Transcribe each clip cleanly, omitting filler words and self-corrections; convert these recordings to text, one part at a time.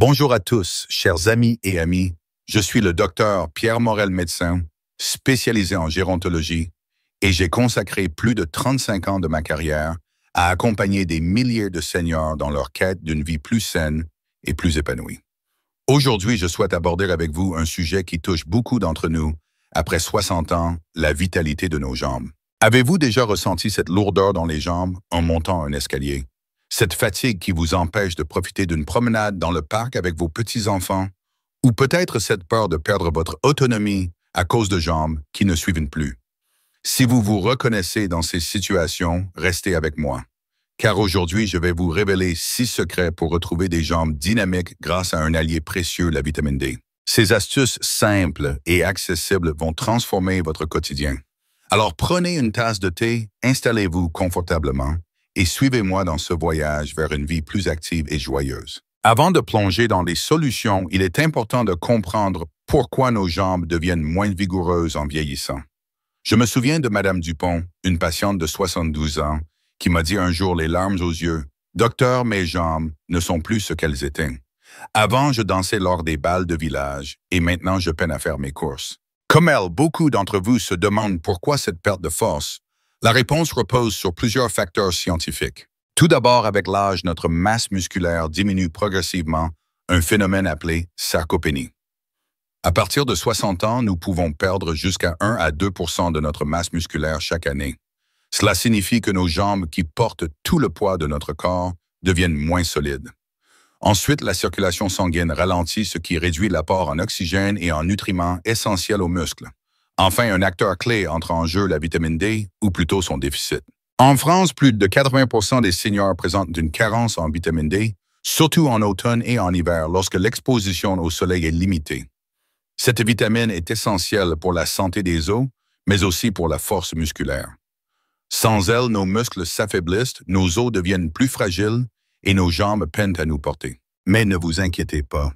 Bonjour à tous, chers amis et amies. Je suis le docteur Pierre Morel, médecin, spécialisé en gérontologie, et j'ai consacré plus de 35 ans de ma carrière à accompagner des milliers de seniors dans leur quête d'une vie plus saine et plus épanouie. Aujourd'hui, je souhaite aborder avec vous un sujet qui touche beaucoup d'entre nous après 60 ans, la vitalité de nos jambes. Avez-vous déjà ressenti cette lourdeur dans les jambes en montant un escalier? Cette fatigue qui vous empêche de profiter d'une promenade dans le parc avec vos petits-enfants? Ou peut-être cette peur de perdre votre autonomie à cause de jambes qui ne suivent plus? Si vous vous reconnaissez dans ces situations, restez avec moi. Car aujourd'hui, je vais vous révéler 6 secrets pour retrouver des jambes dynamiques grâce à un allié précieux, la vitamine D. Ces astuces simples et accessibles vont transformer votre quotidien. Alors prenez une tasse de thé, installez-vous confortablement et suivez-moi dans ce voyage vers une vie plus active et joyeuse. Avant de plonger dans les solutions, il est important de comprendre pourquoi nos jambes deviennent moins vigoureuses en vieillissant. Je me souviens de Madame Dupont, une patiente de 72 ans, qui m'a dit un jour les larmes aux yeux, « Docteur, mes jambes ne sont plus ce qu'elles étaient. Avant, je dansais lors des bals de village et maintenant, je peine à faire mes courses. » Comme elle, beaucoup d'entre vous se demandent pourquoi cette perte de force. La réponse repose sur plusieurs facteurs scientifiques. Tout d'abord, avec l'âge, notre masse musculaire diminue progressivement, un phénomène appelé sarcopénie. À partir de 60 ans, nous pouvons perdre jusqu'à 1 à 2 % de notre masse musculaire chaque année. Cela signifie que nos jambes qui portent tout le poids de notre corps deviennent moins solides. Ensuite, la circulation sanguine ralentit, ce qui réduit l'apport en oxygène et en nutriments essentiels aux muscles. Enfin, un acteur clé entre en jeu, la vitamine D, ou plutôt son déficit. En France, plus de 80 % des seniors présentent une carence en vitamine D, surtout en automne et en hiver lorsque l'exposition au soleil est limitée. Cette vitamine est essentielle pour la santé des os, mais aussi pour la force musculaire. Sans elle, nos muscles s'affaiblissent, nos os deviennent plus fragiles et nos jambes peinent à nous porter. Mais ne vous inquiétez pas,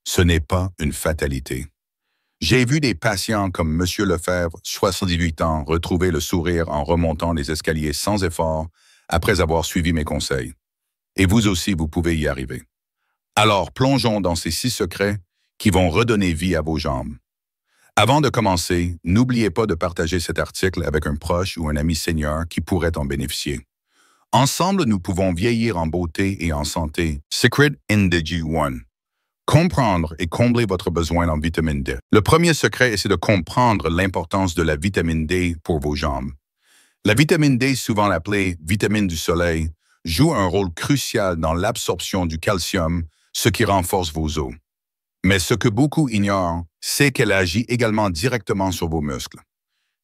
ce n'est pas une fatalité. J'ai vu des patients comme M. Lefebvre, 78 ans, retrouver le sourire en remontant les escaliers sans effort après avoir suivi mes conseils. Et vous aussi, vous pouvez y arriver. Alors, plongeons dans ces 6 secrets qui vont redonner vie à vos jambes. Avant de commencer, n'oubliez pas de partager cet article avec un proche ou un ami senior qui pourrait en bénéficier. Ensemble, nous pouvons vieillir en beauté et en santé. Secret Indigi 1. Comprendre et combler votre besoin en vitamine D. Le premier secret, c'est de comprendre l'importance de la vitamine D pour vos jambes. La vitamine D, souvent appelée vitamine du soleil, joue un rôle crucial dans l'absorption du calcium, ce qui renforce vos os. Mais ce que beaucoup ignorent, c'est qu'elle agit également directement sur vos muscles.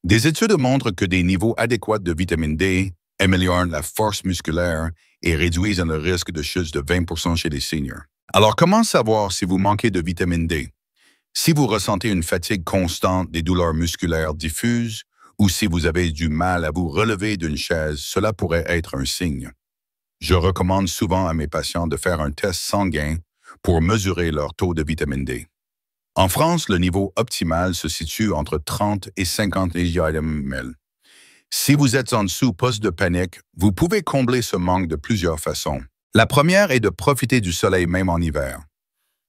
Des études montrent que des niveaux adéquats de vitamine D améliorent la force musculaire et réduisent le risque de chute de 20 % chez les seniors. Alors, comment savoir si vous manquez de vitamine D? Si vous ressentez une fatigue constante, des douleurs musculaires diffuses, ou si vous avez du mal à vous relever d'une chaise, cela pourrait être un signe. Je recommande souvent à mes patients de faire un test sanguin pour mesurer leur taux de vitamine D. En France, le niveau optimal se situe entre 30 et 50 mg/ml. Si vous êtes en dessous, pas de panique, vous pouvez combler ce manque de plusieurs façons. La première est de profiter du soleil même en hiver.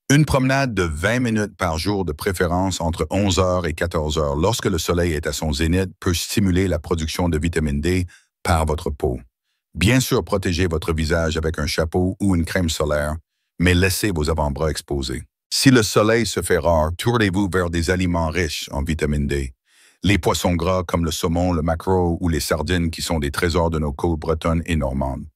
Une promenade de 20 minutes par jour de préférence entre 11 h et 14 h lorsque le soleil est à son zénith peut stimuler la production de vitamine D par votre peau. Bien sûr, protégez votre visage avec un chapeau ou une crème solaire, mais laissez vos avant-bras exposés. Si le soleil se fait rare, tournez-vous vers des aliments riches en vitamine D. Les poissons gras comme le saumon, le maquereau ou les sardines qui sont des trésors de nos côtes bretonnes et normandes.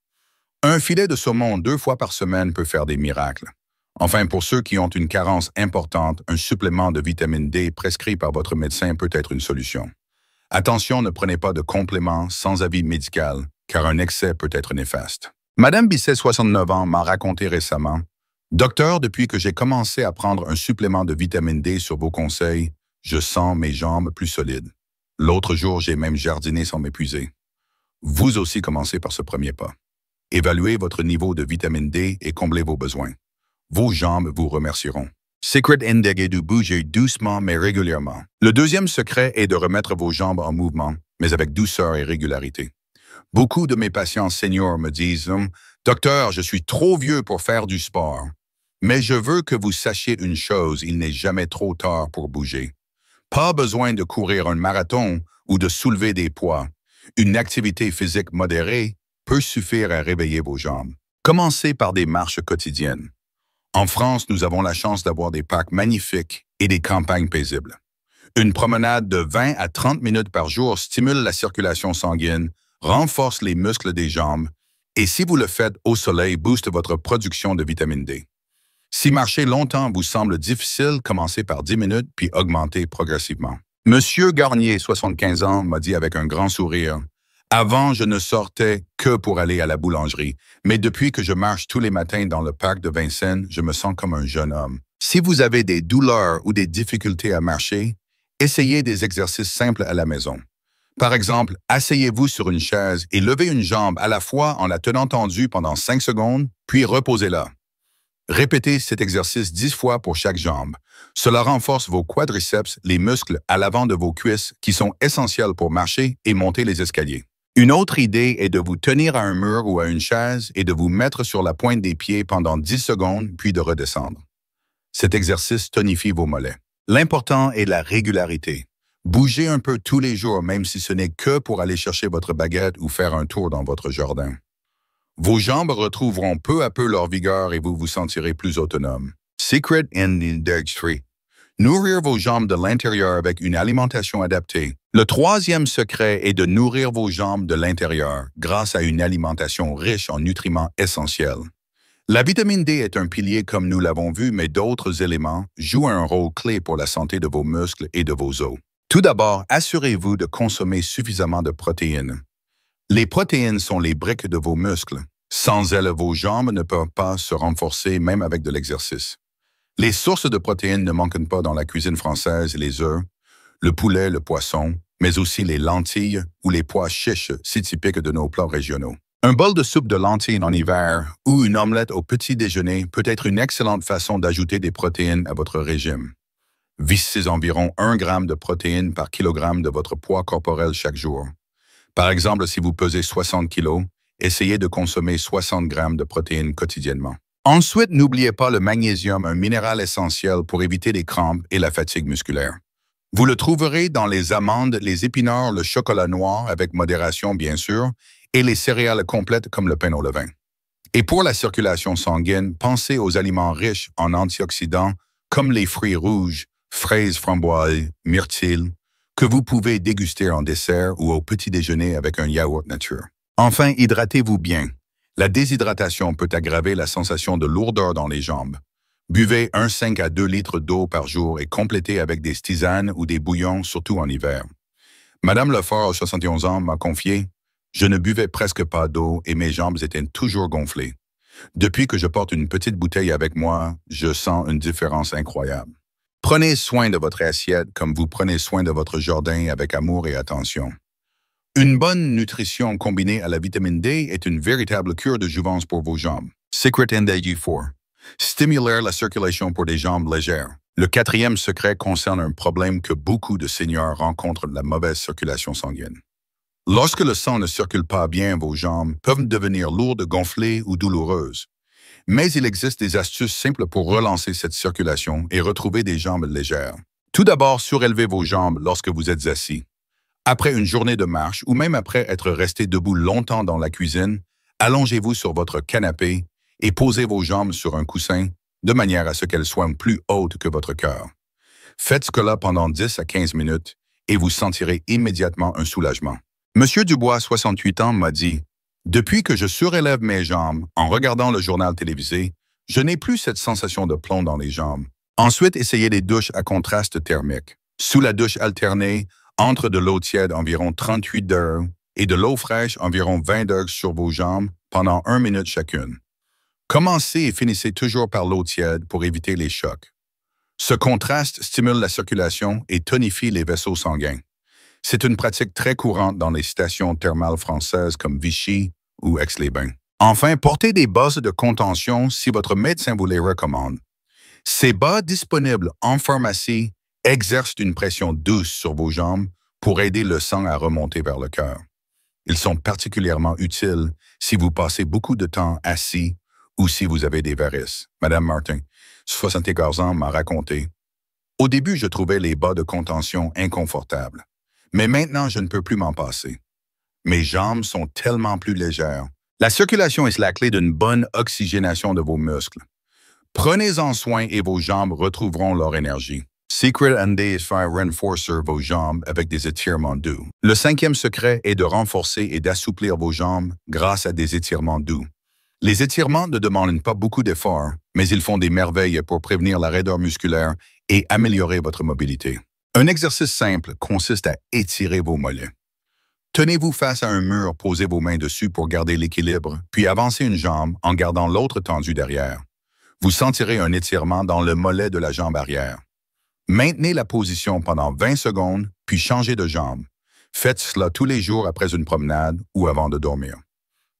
Un filet de saumon 2 fois par semaine peut faire des miracles. Enfin, pour ceux qui ont une carence importante, un supplément de vitamine D prescrit par votre médecin peut être une solution. Attention, ne prenez pas de compléments sans avis médical, car un excès peut être néfaste. Madame Bisset, 69 ans, m'a raconté récemment, « Docteur, depuis que j'ai commencé à prendre un supplément de vitamine D sur vos conseils, je sens mes jambes plus solides. L'autre jour, j'ai même jardiné sans m'épuiser. » Vous aussi commencez par ce premier pas. Évaluez votre niveau de vitamine D et comblez vos besoins. Vos jambes vous remercieront. Secret Indigi de bouger doucement mais régulièrement. Le deuxième secret est de remettre vos jambes en mouvement, mais avec douceur et régularité. Beaucoup de mes patients seniors me disent « Docteur, je suis trop vieux pour faire du sport. » Mais je veux que vous sachiez une chose, il n'est jamais trop tard pour bouger. Pas besoin de courir un marathon ou de soulever des poids. Une activité physique modérée peut suffire à réveiller vos jambes. Commencez par des marches quotidiennes. En France, nous avons la chance d'avoir des parcs magnifiques et des campagnes paisibles. Une promenade de 20 à 30 minutes par jour stimule la circulation sanguine, renforce les muscles des jambes et si vous le faites au soleil, booste votre production de vitamine D. Si marcher longtemps vous semble difficile, commencez par 10 minutes puis augmentez progressivement. Monsieur Garnier, 75 ans, m'a dit avec un grand sourire, « Avant, je ne sortais que pour aller à la boulangerie, mais depuis que je marche tous les matins dans le parc de Vincennes, je me sens comme un jeune homme. » Si vous avez des douleurs ou des difficultés à marcher, essayez des exercices simples à la maison. Par exemple, asseyez-vous sur une chaise et levez une jambe à la fois en la tenant tendue pendant 5 secondes, puis reposez-la. Répétez cet exercice 10 fois pour chaque jambe. Cela renforce vos quadriceps, les muscles à l'avant de vos cuisses qui sont essentiels pour marcher et monter les escaliers. Une autre idée est de vous tenir à un mur ou à une chaise et de vous mettre sur la pointe des pieds pendant 10 secondes, puis de redescendre. Cet exercice tonifie vos mollets. L'important est la régularité. Bougez un peu tous les jours, même si ce n'est que pour aller chercher votre baguette ou faire un tour dans votre jardin. Vos jambes retrouveront peu à peu leur vigueur et vous vous sentirez plus autonome. Secret in Industry. Nourrir vos jambes de l'intérieur avec une alimentation adaptée. Le troisième secret est de nourrir vos jambes de l'intérieur grâce à une alimentation riche en nutriments essentiels. La vitamine D est un pilier comme nous l'avons vu, mais d'autres éléments jouent un rôle clé pour la santé de vos muscles et de vos os. Tout d'abord, assurez-vous de consommer suffisamment de protéines. Les protéines sont les briques de vos muscles. Sans elles, vos jambes ne peuvent pas se renforcer même avec de l'exercice. Les sources de protéines ne manquent pas dans la cuisine française, les œufs, le poulet, le poisson, mais aussi les lentilles ou les pois chiches, si typiques de nos plats régionaux. Un bol de soupe de lentilles en hiver ou une omelette au petit déjeuner peut être une excellente façon d'ajouter des protéines à votre régime. Visez environ 1 g de protéines par kilogramme de votre poids corporel chaque jour. Par exemple, si vous pesez 60 kg, essayez de consommer 60 g de protéines quotidiennement. Ensuite, n'oubliez pas le magnésium, un minéral essentiel pour éviter les crampes et la fatigue musculaire. Vous le trouverez dans les amandes, les épinards, le chocolat noir, avec modération bien sûr, et les céréales complètes comme le pain au levain. Et pour la circulation sanguine, pensez aux aliments riches en antioxydants comme les fruits rouges, fraises, framboises, myrtilles, que vous pouvez déguster en dessert ou au petit déjeuner avec un yaourt nature. Enfin, hydratez-vous bien. La déshydratation peut aggraver la sensation de lourdeur dans les jambes. Buvez 1,5 à 2 litres d'eau par jour et complétez avec des tisanes ou des bouillons, surtout en hiver. Madame Lefort, 71 ans, m'a confié « Je ne buvais presque pas d'eau et mes jambes étaient toujours gonflées. Depuis que je porte une petite bouteille avec moi, je sens une différence incroyable. » Prenez soin de votre assiette comme vous prenez soin de votre jardin avec amour et attention. Une bonne nutrition combinée à la vitamine D est une véritable cure de jouvence pour vos jambes. Secret Industry 4. Stimuler la circulation pour des jambes légères. Le 4e secret concerne un problème que beaucoup de seniors rencontrent, la mauvaise circulation sanguine. Lorsque le sang ne circule pas bien, vos jambes peuvent devenir lourdes, gonflées ou douloureuses. Mais il existe des astuces simples pour relancer cette circulation et retrouver des jambes légères. Tout d'abord, surélevez vos jambes lorsque vous êtes assis. Après une journée de marche ou même après être resté debout longtemps dans la cuisine, allongez-vous sur votre canapé et posez vos jambes sur un coussin de manière à ce qu'elles soient plus hautes que votre cœur. Faites cela pendant 10 à 15 minutes et vous sentirez immédiatement un soulagement. Monsieur Dubois, 68 ans, m'a dit « Depuis que je surélève mes jambes en regardant le journal télévisé, je n'ai plus cette sensation de plomb dans les jambes. » Ensuite, essayez les douches à contraste thermique. Sous la douche alternée, entre de l'eau tiède environ 38 degrés et de l'eau fraîche environ 20 degrés sur vos jambes pendant 1 minute chacune. Commencez et finissez toujours par l'eau tiède pour éviter les chocs. Ce contraste stimule la circulation et tonifie les vaisseaux sanguins. C'est une pratique très courante dans les stations thermales françaises comme Vichy ou Aix-les-Bains. Enfin, portez des bas de contention si votre médecin vous les recommande. Ces bas disponibles en pharmacie exercent une pression douce sur vos jambes pour aider le sang à remonter vers le cœur. Ils sont particulièrement utiles si vous passez beaucoup de temps assis ou si vous avez des varices. Madame Martin, 74 ans, m'a raconté. Au début, je trouvais les bas de contention inconfortables. Mais maintenant, je ne peux plus m'en passer. Mes jambes sont tellement plus légères. La circulation est la clé d'une bonne oxygénation de vos muscles. Prenez-en soin et vos jambes retrouveront leur énergie. Secret Andes faire renforcer vos jambes avec des étirements doux. Le 5e secret est de renforcer et d'assouplir vos jambes grâce à des étirements doux. Les étirements ne demandent pas beaucoup d'efforts, mais ils font des merveilles pour prévenir la raideur musculaire et améliorer votre mobilité. Un exercice simple consiste à étirer vos mollets. Tenez-vous face à un mur, posez vos mains dessus pour garder l'équilibre, puis avancez une jambe en gardant l'autre tendue derrière. Vous sentirez un étirement dans le mollet de la jambe arrière. Maintenez la position pendant 20 secondes, puis changez de jambe. Faites cela tous les jours après une promenade ou avant de dormir.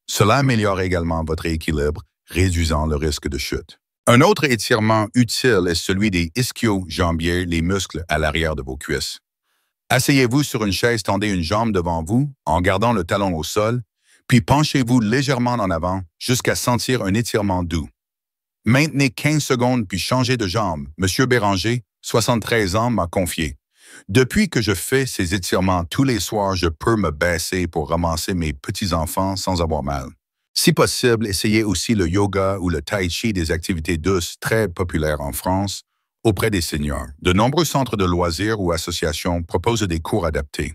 Cela améliore également votre équilibre, réduisant le risque de chute. Un autre étirement utile est celui des ischio-jambiers, les muscles à l'arrière de vos cuisses. Asseyez-vous sur une chaise, tendez une jambe devant vous en gardant le talon au sol, puis penchez-vous légèrement en avant jusqu'à sentir un étirement doux. Maintenez 15 secondes puis changez de jambe. Monsieur Béranger, 73 ans, m'a confié. Depuis que je fais ces étirements tous les soirs, je peux me baisser pour ramasser mes petits-enfants sans avoir mal. Si possible, essayez aussi le yoga ou le tai chi, des activités douces très populaires en France auprès des seniors. De nombreux centres de loisirs ou associations proposent des cours adaptés.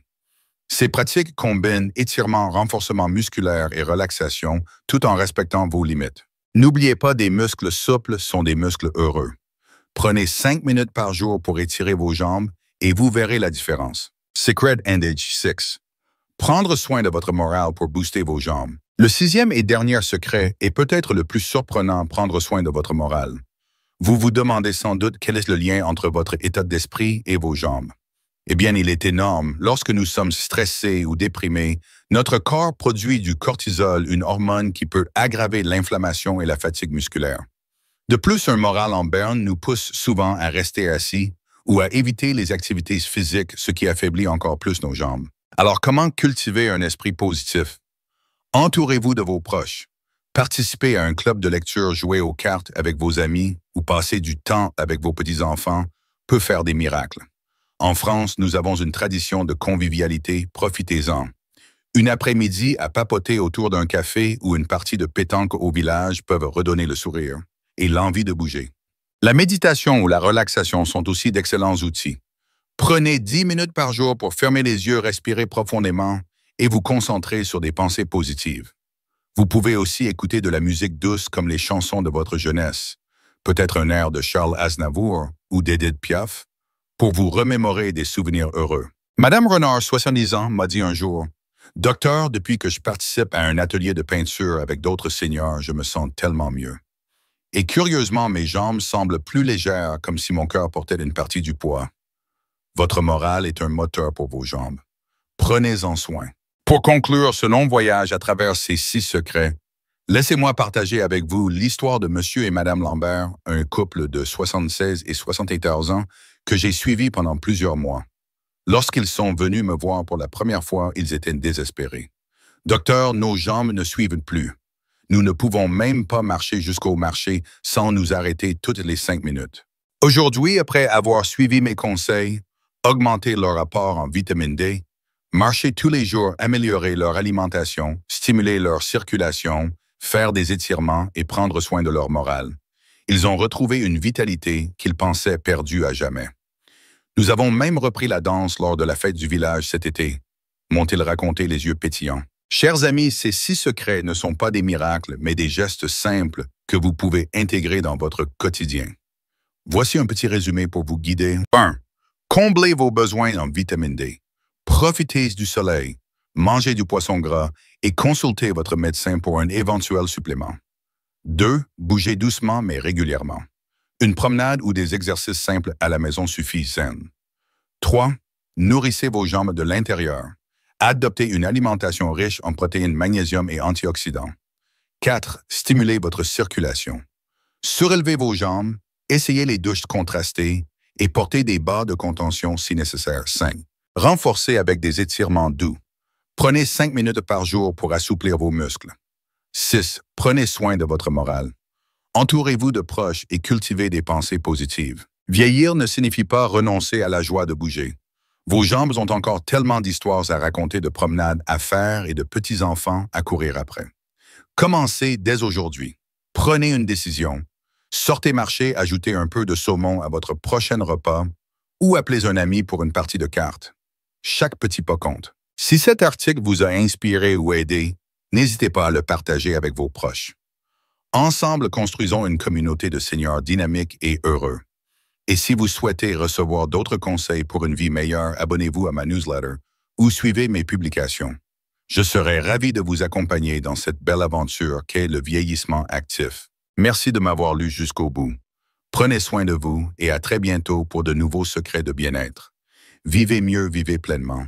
Ces pratiques combinent étirement, renforcement musculaire et relaxation tout en respectant vos limites. N'oubliez pas, des muscles souples sont des muscles heureux. Prenez 5 minutes par jour pour étirer vos jambes et vous verrez la différence. Secret Endage 6. Prendre soin de votre morale pour booster vos jambes. Le 6e et dernier secret est peut-être le plus surprenant: prendre soin de votre morale. Vous vous demandez sans doute quel est le lien entre votre état d'esprit et vos jambes. Eh bien, il est énorme. Lorsque nous sommes stressés ou déprimés, notre corps produit du cortisol, une hormone qui peut aggraver l'inflammation et la fatigue musculaire. De plus, un moral en berne nous pousse souvent à rester assis ou à éviter les activités physiques, ce qui affaiblit encore plus nos jambes. Alors, comment cultiver un esprit positif? Entourez-vous de vos proches. Participez à un club de lecture, jouer aux cartes avec vos amis ou passer du temps avec vos petits-enfants peut faire des miracles. En France, nous avons une tradition de convivialité, profitez-en. Une après-midi à papoter autour d'un café ou une partie de pétanque au village peuvent redonner le sourire et l'envie de bouger. La méditation ou la relaxation sont aussi d'excellents outils. Prenez 10 minutes par jour pour fermer les yeux, respirer profondément et vous concentrer sur des pensées positives. Vous pouvez aussi écouter de la musique douce comme les chansons de votre jeunesse, peut-être un air de Charles Aznavour ou d'Edith Piaf, pour vous remémorer des souvenirs heureux. Madame Renard, 70 ans, m'a dit un jour: « Docteur, depuis que je participe à un atelier de peinture avec d'autres seniors, je me sens tellement mieux. Et curieusement, mes jambes semblent plus légères, comme si mon cœur portait une partie du poids. » Votre morale est un moteur pour vos jambes. Prenez-en soin. Pour conclure ce long voyage à travers ces 6 secrets, laissez-moi partager avec vous l'histoire de Monsieur et Madame Lambert, un couple de 76 et 74 ans que j'ai suivi pendant plusieurs mois. Lorsqu'ils sont venus me voir pour la première fois, ils étaient désespérés. « Docteur, nos jambes ne suivent plus. Nous ne pouvons même pas marcher jusqu'au marché sans nous arrêter toutes les 5 minutes. » Aujourd'hui, après avoir suivi mes conseils, augmenter leur apport en vitamine D, marcher tous les jours, améliorer leur alimentation, stimuler leur circulation, faire des étirements et prendre soin de leur morale, ils ont retrouvé une vitalité qu'ils pensaient perdue à jamais. Nous avons même repris la danse lors de la fête du village cet été, m'ont-ils raconté les yeux pétillants. Chers amis, ces 6 secrets ne sont pas des miracles, mais des gestes simples que vous pouvez intégrer dans votre quotidien. Voici un petit résumé pour vous guider. 1. Comblez vos besoins en vitamine D. Profitez du soleil, mangez du poisson gras et consultez votre médecin pour un éventuel supplément. 2. Bougez doucement mais régulièrement. Une promenade ou des exercices simples à la maison suffisent. 3. Nourrissez vos jambes de l'intérieur. Adoptez une alimentation riche en protéines, magnésium et antioxydants. 4. Stimulez votre circulation. Surélevez vos jambes, essayez les douches contrastées et portez des bas de contention si nécessaire. 5. Renforcez avec des étirements doux. Prenez 5 minutes par jour pour assouplir vos muscles. 6. Prenez soin de votre morale. Entourez-vous de proches et cultivez des pensées positives. Vieillir ne signifie pas renoncer à la joie de bouger. Vos jambes ont encore tellement d'histoires à raconter, de promenades à faire et de petits-enfants à courir après. Commencez dès aujourd'hui. Prenez une décision. Sortez marcher, ajoutez un peu de saumon à votre prochain repas ou appelez un ami pour une partie de cartes. Chaque petit pas compte. Si cet article vous a inspiré ou aidé, n'hésitez pas à le partager avec vos proches. Ensemble, construisons une communauté de seniors dynamiques et heureux. Et si vous souhaitez recevoir d'autres conseils pour une vie meilleure, abonnez-vous à ma newsletter ou suivez mes publications. Je serai ravi de vous accompagner dans cette belle aventure qu'est le vieillissement actif. Merci de m'avoir lu jusqu'au bout. Prenez soin de vous et à très bientôt pour de nouveaux secrets de bien-être. Vivez mieux, vivez pleinement.